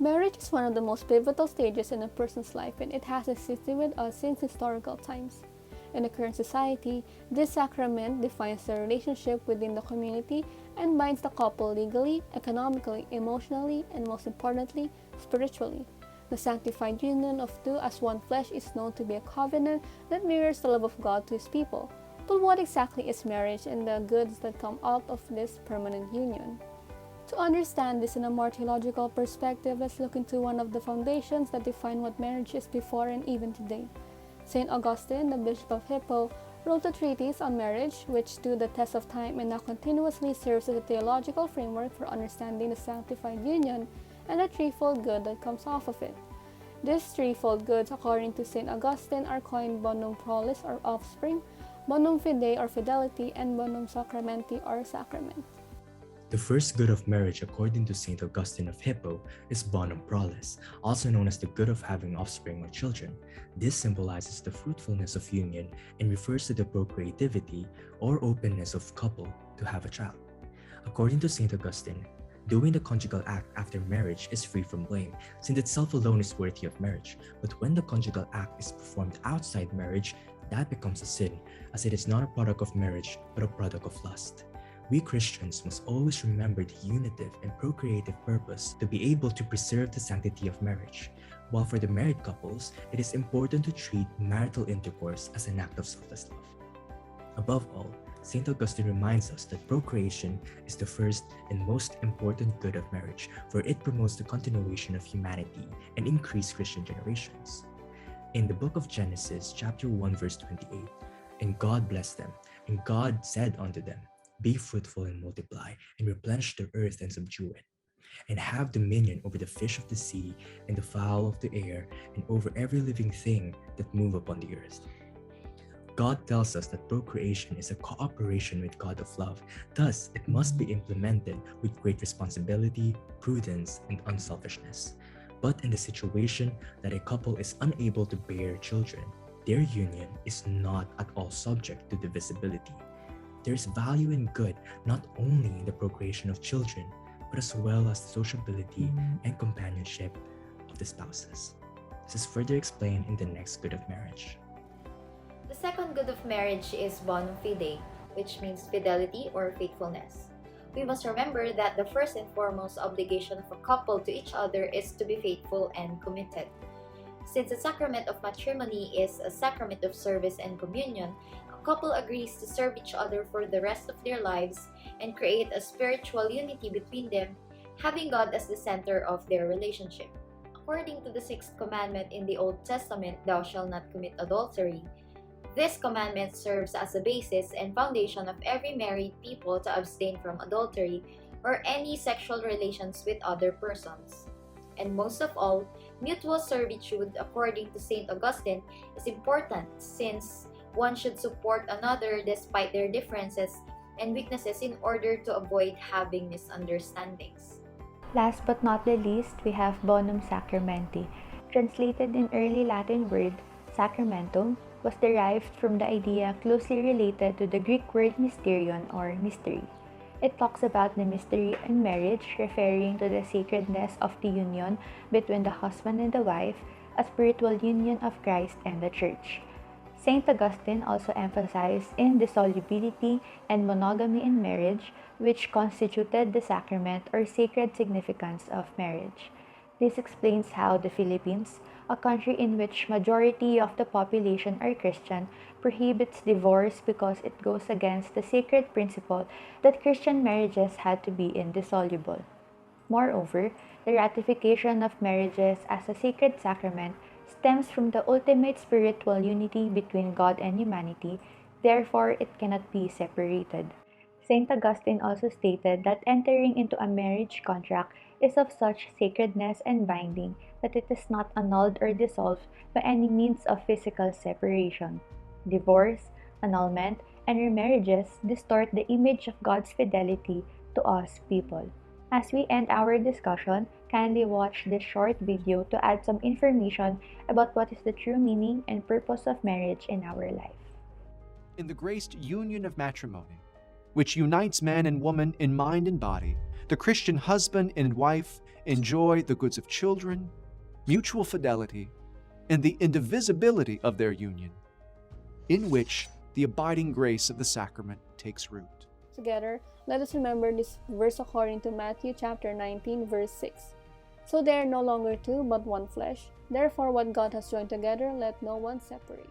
Marriage is one of the most pivotal stages in a person's life, and it has existed with us since historical times. In the current society, this sacrament defines the relationship within the community and binds the couple legally, economically, emotionally, and most importantly, spiritually. The sanctified union of two as one flesh is known to be a covenant that mirrors the love of God to His people. But what exactly is marriage and the goods that come out of this permanent union? To understand this in a more theological perspective, let's look into one of the foundations that define what marriage is before and even today. St. Augustine, the Bishop of Hippo, wrote a treatise on marriage, which stood the test of time and now continuously serves as a theological framework for understanding the sanctified union and the threefold good that comes off of it. These threefold goods, according to St. Augustine, are coined Bonum Prolis or offspring, Bonum Fidei or fidelity, and Bonum Sacramenti or sacrament. The first good of marriage, according to St. Augustine of Hippo, is Bonum Prolis, also known as the good of having offspring or children. This symbolizes the fruitfulness of union and refers to the procreativity or openness of couple to have a child. According to St. Augustine, doing the conjugal act after marriage is free from blame, since itself alone is worthy of marriage. But when the conjugal act is performed outside marriage, that becomes a sin, as it is not a product of marriage, but a product of lust. We Christians must always remember the unitive and procreative purpose to be able to preserve the sanctity of marriage, while for the married couples, it is important to treat marital intercourse as an act of selfless love. Above all, St. Augustine reminds us that procreation is the first and most important good of marriage, for it promotes the continuation of humanity and increased Christian generations. In the book of Genesis, chapter 1, verse 28, "And God blessed them, and God said unto them, Be fruitful and multiply, and replenish the earth and subdue it, and have dominion over the fish of the sea, and the fowl of the air, and over every living thing that move upon the earth." God tells us that procreation is a cooperation with God of love, thus it must be implemented with great responsibility, prudence, and unselfishness. But in the situation that a couple is unable to bear children, their union is not at all subject to divisibility. There is value and good not only in the procreation of children, but as well as the sociability and companionship of the spouses. This is further explained in the next good of marriage. The second good of marriage is Bonum Fidei, which means fidelity or faithfulness. We must remember that the first and foremost obligation of a couple to each other is to be faithful and committed. Since the sacrament of matrimony is a sacrament of service and communion, a couple agrees to serve each other for the rest of their lives and create a spiritual unity between them, having God as the center of their relationship. According to the sixth commandment in the Old Testament, "Thou shalt not commit adultery," this commandment serves as a basis and foundation of every married people to abstain from adultery or any sexual relations with other persons. And most of all, mutual servitude, according to St. Augustine, is important since one should support another despite their differences and weaknesses in order to avoid having misunderstandings. Last but not the least, we have Bonum Sacramenti. Translated in early Latin word, sacramentum was derived from the idea closely related to the Greek word mysterion or mystery. It talks about the mystery in marriage, referring to the sacredness of the union between the husband and the wife, a spiritual union of Christ and the Church. St. Augustine also emphasized indissolubility and monogamy in marriage, which constituted the sacrament or sacred significance of marriage. This explains how the Philippines, a country in which majority of the population are Christian, prohibits divorce because it goes against the sacred principle that Christian marriages had to be indissoluble. Moreover, the ratification of marriages as a sacred sacrament stems from the ultimate spiritual unity between God and humanity, therefore it cannot be separated. St. Augustine also stated that entering into a marriage contract is of such sacredness and binding that it is not annulled or dissolved by any means of physical separation. Divorce, annulment, and remarriages distort the image of God's fidelity to us people. As we end our discussion, kindly watch this short video to add some information about what is the true meaning and purpose of marriage in our life. In the graced union of matrimony, which unites man and woman in mind and body, the Christian husband and wife enjoy the goods of children, mutual fidelity, and the indivisibility of their union, in which the abiding grace of the sacrament takes root. Together, let us remember this verse according to Matthew chapter 19, verse 6. So they are no longer two, but one flesh. Therefore, what God has joined together, let no one separate.